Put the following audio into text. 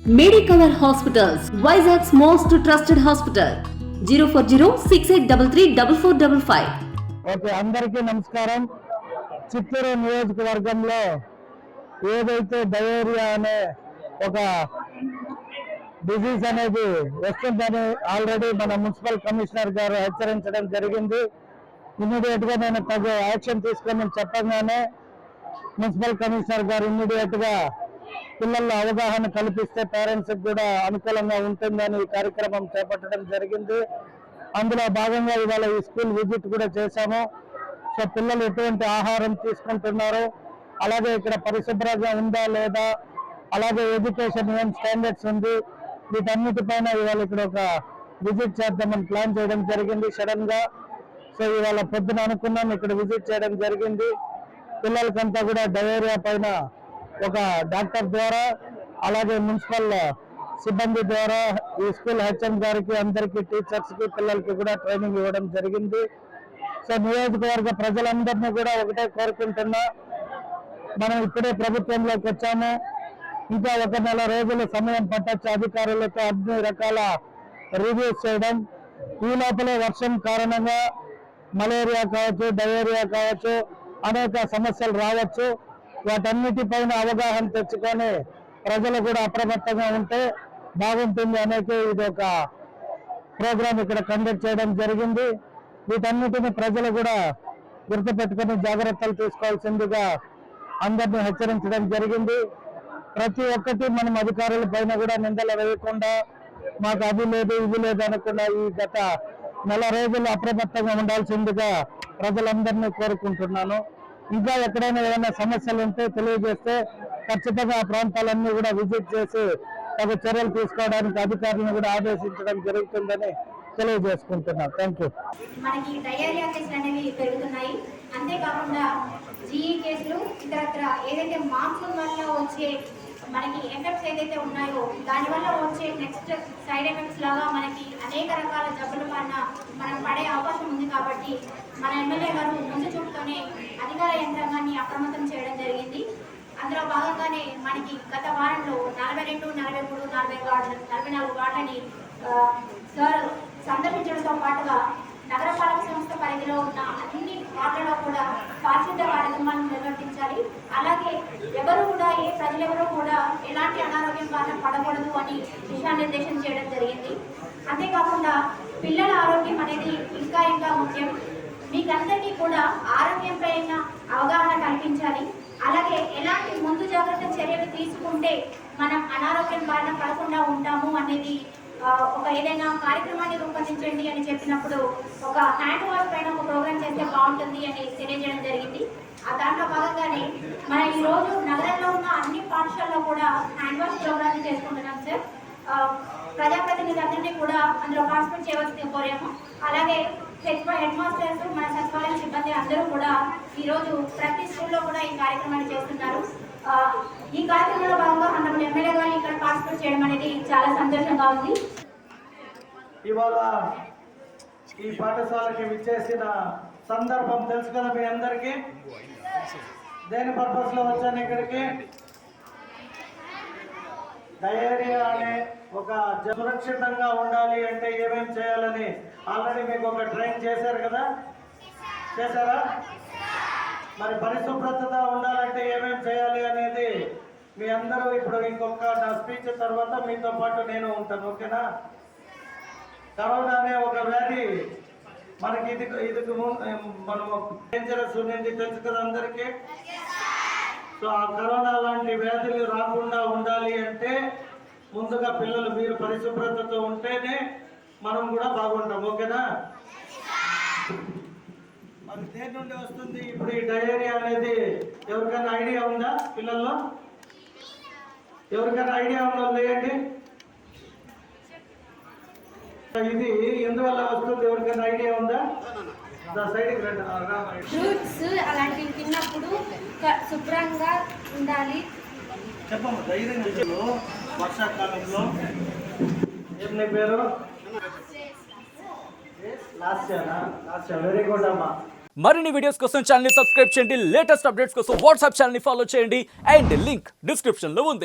Medicover hospitals Vizag's most trusted hospital 04068334455. Okay, అందరికీ నమస్కారం. చిత్తూరు నియోజకవర్గంలో ఏదైతే డయేరియా అనే ఒక డిజీజ్ అనేది వస్తుందని ఆల్రెడీ మన మున్సిపల్ కమిషనర్ గారు హెచ్చరించడం జరిగింది. ఇమ్మీడియట్ గా నేను తగు యాక్షన్ తీసుకొని చెప్పగానే మున్సిపల్ కమిషనర్ గారు ఇమ్మీడియట్ గా పిల్లల్లో అవగాహన కల్పిస్తే పేరెంట్స్ కూడా అనుకూలంగా ఉంటుందని ఈ కార్యక్రమం చేపట్టడం జరిగింది. అందులో భాగంగా ఇవాళ ఈ స్కూల్ విజిట్ కూడా చేశాము. సో పిల్లలు ఎటువంటి ఆహారం తీసుకుంటున్నారు, అలాగే ఇక్కడ పరిశుభ్రంగా ఉందా లేదా, అలాగే ఎడ్యుకేషన్ ఏం స్టాండర్డ్స్ ఉంది, వీటన్నిటిపైన ఇవాళ ఇక్కడ ఒక విజిట్ చేద్దామని ప్లాన్ చేయడం జరిగింది సడన్ గా. సో ఇవాళ పొద్దున అనుకున్నాం, ఇక్కడ విజిట్ చేయడం జరిగింది. పిల్లలకంతా కూడా డయేరియా పైన ఒక డాక్టర్ ద్వారా, అలాగే మున్సిపల్ సిబ్బంది ద్వారా ఈ స్కూల్ హెచ్ఎం గారికి, అందరికీ, టీచర్స్ కి, పిల్లలకి కూడా ట్రైనింగ్ ఇవ్వడం జరిగింది. సో నియోజకవర్గ ప్రజలందరినీ కూడా ఒకటే కోరుకుంటున్నా, మనం ఇప్పుడే ప్రభుత్వంలోకి వచ్చాము, ఇంకా ఒక నెల రోజుల సమయం పట్టొచ్చు అధికారులతో అన్ని రకాల రివ్యూస్ చేయడం. ఈ లోపలే వర్షం కారణంగా మలేరియా కావచ్చు, డయేరియా కావచ్చు, అనేక సమస్యలు రావచ్చు. వాటన్నిటిపైన అవగాహన తెచ్చుకొని ప్రజలు కూడా అప్రమత్తంగా ఉంటే బాగుంటుంది అనేది ఇది ఒక ప్రోగ్రామ్ ఇక్కడ కండక్ట్ చేయడం జరిగింది. వీటన్నిటిని ప్రజలు కూడా గుర్తుపెట్టుకుని జాగ్రత్తలు తీసుకోవాల్సిందిగా అందరినీ హెచ్చరించడం జరిగింది. ప్రతి ఒక్కటి మనం అధికారుల పైన కూడా నిందలు వేయకుండా, మాకు అది లేదు ఇది లేదు అనకుండా ఈ గత నెల రోజులు అప్రమత్తంగా ఉండాల్సిందిగా ప్రజలందరినీ కోరుకుంటున్నాను. ఇంకా ఎక్కడైనా ఏమైనా సమస్యలు ఉంటే తెలియజేస్తే ఖచ్చితంగా ఆ ప్రాంతాలన్నీ కూడా విజిట్ చేసి తగు చర్యలు తీసుకోవడానికి అధికారులను కూడా ఆదేశించడం జరుగుతుందని తెలియజేసుకుంటున్నాను. Thank you. మనకి డయేరియా కేసులు అనేవి పెరుగుతున్నాయి. అంతేకాకుండా జీఈ కేసులు, ఇతరత్ర ఏదైతే మాన్సూన్ వల్ల వచ్చే మనకి ఎఫెక్ట్స్ ఏదైతే ఉన్నాయో దానివల్ల వచ్చే నెక్స్ట్ సైడ్ ఎఫెక్ట్స్ లాగా మనకి అనేక రకాల జబ్బుల పైన మనం పడే అవకాశం ఉంది. కాబట్టి మన ఎమ్మెల్యే గారు ముందు చూపుతోనే అధికార యంత్రాంగాన్ని అప్రమత్తం చేయడం జరిగింది. అందులో భాగంగానే మనకి గత వారంలో 42, 43, 44 వార్డులని సార్ సందర్శించడంతో పాటుగా నగరపాలక సంస్థ పరిధిలో ఉన్న అన్ని వార్డులలో కూడా పారిశుద్ధ్య కార్యక్రమాలను నిర్వర్తించాలి. అలాగే ప్రజలెవరూ కూడా ఎలాంటి అనారోగ్యం బారిన పడకూడదు అని దిశానిర్దేశం చేయడం జరిగింది. అంతేకాకుండా పిల్లల ఆరోగ్యం అనేది ఇంకా ఇంకా ముఖ్యం. మీకందరికీ కూడా ఆరోగ్యం పైన అవగాహన కల్పించాలి. అలాగే ఎలాంటి ముందు జాగ్రత్త చర్యలు తీసుకుంటే మనం అనారోగ్యం బారిన పడకుండా ఉంటాము అనేది ఒక ఏదైనా కార్యక్రమాన్ని రూపొందించండి అని చెప్పినప్పుడు ఒక హ్యాండ్ వాష్ పైన ఒక ప్రోగ్రామ్ చేస్తే బాగుంటుంది అని తెలియజేయడం జరిగింది. ఆ దాంట్లో భాగంగానే మన ఈరోజు నగరంలో ఉన్న అన్ని పాఠశాలలో కూడా హ్యాండ్ వాష్ ప్రోగ్రామ్ చేసుకుంటున్నాం సార్. ప్రజాప్రతినిధులందరినీ కూడా అందులో పార్టిసిపేట్ చేయవలసింది కోరాము. అలాగే హెడ్ మాస్టర్స్, మన సచివాలయం సిబ్బంది అందరూ కూడా ఈరోజు ప్రతి స్కూల్లో కూడా ఈ కార్యక్రమాన్ని చేస్తున్నారు. ఈ కార్యక్రమంలో భాగంగా మనం ఎమ్మెల్యే గారు ఇక్కడ పార్టిసిపేట్ చేయడం అనేది చాలా సంతోషంగా ఉంది. ఇవాళ ఈ పాఠశాలకి విచ్చేసిన సందర్భం తెలుసు కదా మీ అందరికీ. దేని పర్పస్ లో వచ్చాను ఇక్కడికి? డయేరియా అనే ఒక సురక్షితంగా ఉండాలి అంటే ఏమేమి చేయాలని ఆల్రెడీ మీకు ఒక ట్రైన్ చేశారు కదా, చేశారా? మరి పరిశుభ్రతగా ఉండాలంటే ఏమేమి చేయాలి అనేది మీ అందరూ ఇప్పుడు ఇంకొక నా స్పీచ్ తర్వాత మీతో పాటు నేను ఉంటాను, ఓకేనా? కరోనా అనే ఒక వ్యాధి మనకి ఇది మనం డేంజరస్ ఉన్నది తెలుసు కదా అందరికీ. సో ఆ కరోనా లాంటి వ్యాధులు రాకుండా ఉండాలి అంటే ముందుగా పిల్లలు మీరు పరిశుభ్రతతో ఉంటేనే మనం కూడా బాగుంటాం, ఓకేనా? మరి దేని నుండి వస్తుంది ఇప్పుడు ఈ డయేరియా అనేది? ఎవరికైనా ఐడియా ఉందా పిల్లల్లో? ఎవరికైనా ఐడియా ఉందా? లేయండి. ఇది ఎందువల్ల వస్తుంది? ఎవరికైనా ఐడియా ఉందా? ఫ్రూట్స్ అలాంటివి తిన్నప్పుడు శుభ్రంగా ఉండాలి. చెప్పమ్మ ధైర్యంగా. వర్షాకాలంలో ఏం నీ పేరు? లాస్యా. వెరీ గుడ్ అమ్మా. మరిన్ని వీడియోస్ కోసం ఛానల్ ని సబ్స్క్రైబ్ చేయండి. లేటెస్ట్ అప్డేట్స్ కోసం వాట్సాప్ ఛానల్ ని ఫాలో చేయండి. అండ్ లింక్ డిస్క్రిప్షన్ లో ఉంది.